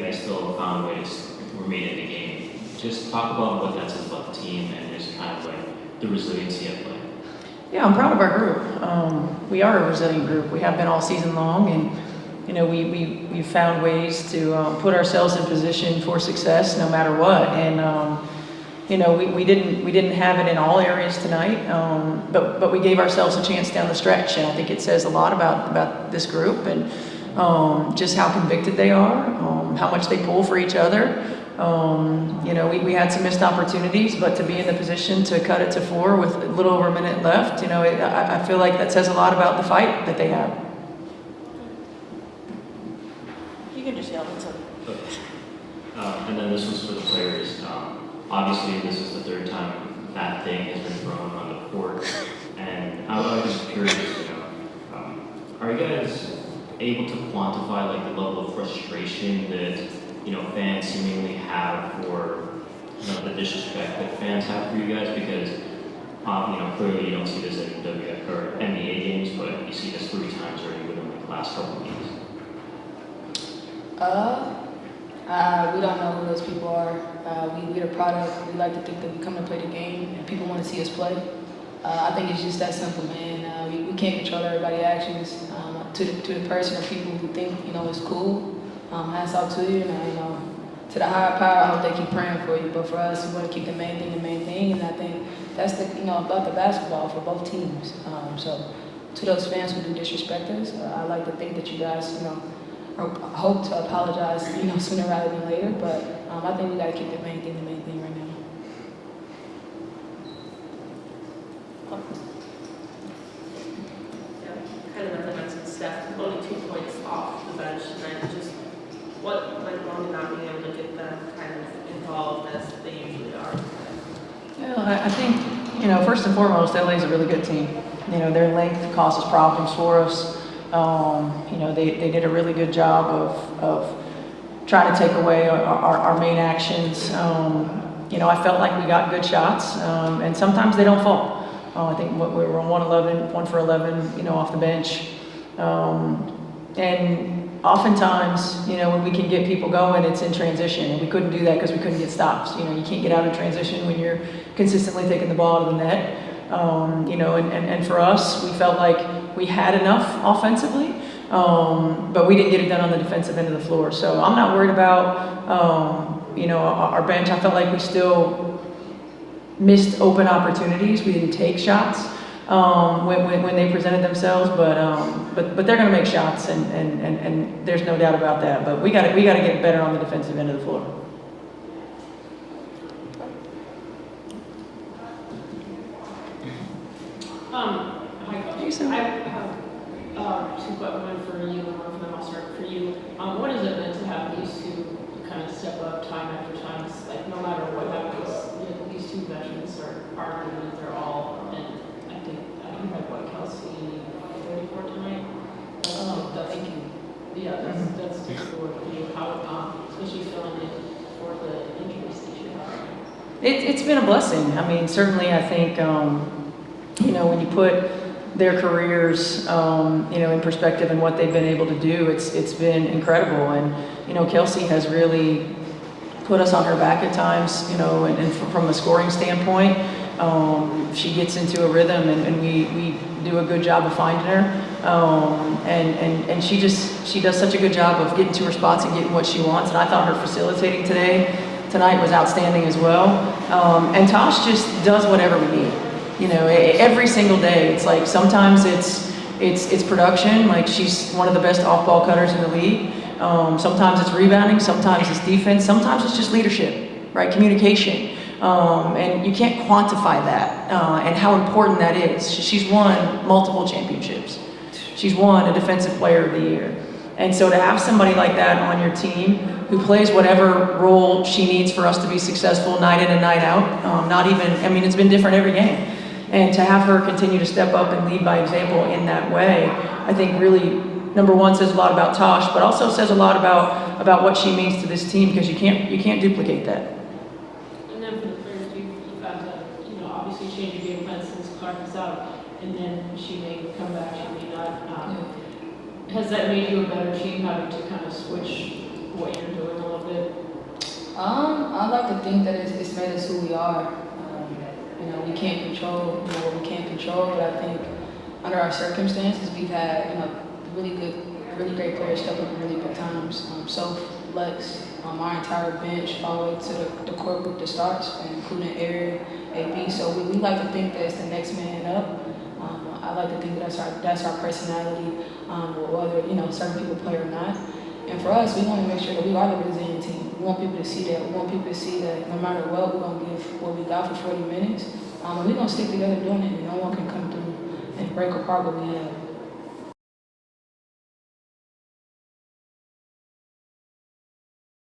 guys still found ways, were made in the game. Just talk about what that says about the team and just kind of like the resiliency at play. Yeah, I'm proud of our group. We are a resilient group. We have been all season long, and we found ways to put ourselves in position for success no matter what. And we didn't have it in all areas tonight, but we gave ourselves a chance down the stretch, and I think it says a lot about this group and just how convicted they are, how much they pull for each other. We had some missed opportunities, but to be in the position to cut it to 4 with a little over a minute left, I feel like that says a lot about the fight that they have. You can just yell at something. And then this was for the players. Obviously, this is the third time that thing has been thrown on the court, and I was just curious, are you guys able to quantify like the level of frustration that fans seemingly have for the disrespect that fans have for you guys? Because clearly you don't see this in WF or NBA games, but you see this 3 times already within the last couple of games. We don't know who those people are. We're a product. We like to think that we come to play the game and people want to see us play. I think it's just that simple, man. We can't control everybody's actions. To the person or people who think it's cool, hats off to you, and to the higher power, I hope they keep praying for you. But for us, we want to keep the main thing, and I think that's about the basketball for both teams. So to those fans who do disrespect us, I like to think that you guys, hope to apologize, sooner rather than later. But I think we got to keep the main thing right now. Kind of mentioned Steph, only 2 points off the bench tonight. Just what went wrong in not being able to get them kind of involved as they usually are? Yeah, I think, first and foremost, LA is a really good team. Their length causes problems for us. They did a really good job of trying to take away our main actions. I felt like we got good shots, and sometimes they don't fall. I think we were on 1 for 11, off the bench. And oftentimes, when we can get people going, it's in transition, and we couldn't do that because we couldn't get stops. You can't get out in transition when you're consistently taking the ball to the net. And for us, we felt like we had enough offensively, but we didn't get it done on the defensive end of the floor. So I'm not worried about, our bench. I felt like we still missed open opportunities. We didn't take shots when they presented themselves, but they're going to make shots, and there's no doubt about that. But we got to get better on the defensive end of the floor. Hi, Coach. I have 2 questions, one for you and one for them. I'll start for you. What is it meant to have these 2 kind of step up time after time? It's like no matter what happens, these 2 veterans are arguing their all, and I think you had Kelsey 34 tonight. Thank you. Yeah, that's difficult for you. How, especially filling in for the injuries that you have. It's been a blessing. I mean, certainly I think, when you put their careers, in perspective and what they've been able to do, it's been incredible. And, Kelsey has really put us on her back at times, and from a scoring standpoint, she gets into a rhythm, and we do a good job of finding her. And she does such a good job of getting to her spots and getting what she wants. And I thought her facilitating tonight was outstanding as well. And Tosh just does whatever we need. Every single day. It's like sometimes it's production. Like she's one of the best off-ball cutters in the league. Sometimes it's rebounding. Sometimes it's defense. Sometimes it's just leadership, right? Communication. And you can't quantify that and how important that is. She's won multiple championships. She's won a Defensive Player of the Year. And so to have somebody like that on your team who plays whatever role she needs for us to be successful night in and night out, it's been different every game. And to have her continue to step up and lead by example in that way, I think really, number one, says a lot about Tosh, but also says a lot about what she means to this team, because you can't duplicate that. And then for the players, you've had to, obviously change your game plan since Clark is out, and then she may come back, she may not. Has that made you a better team, having to kind of switch what you're doing a little I like to think that it's made us who we are. We can't control, what we can't control, but I think under our circumstances, we've had, really great players step up in really big times. So Lex, our entire bench, all the way to the core group that starts, including Eric, AB. So we like to think that it's the next man up. I like to think that that's our personality, whether certain people play or not. And for us, we want to make sure that we are the resilient team. We want people to see that. We want people to see that no matter what, we're going to give what we got for 40 minutes. And we're going to stick together doing it, and no one can come through and break apart what we have.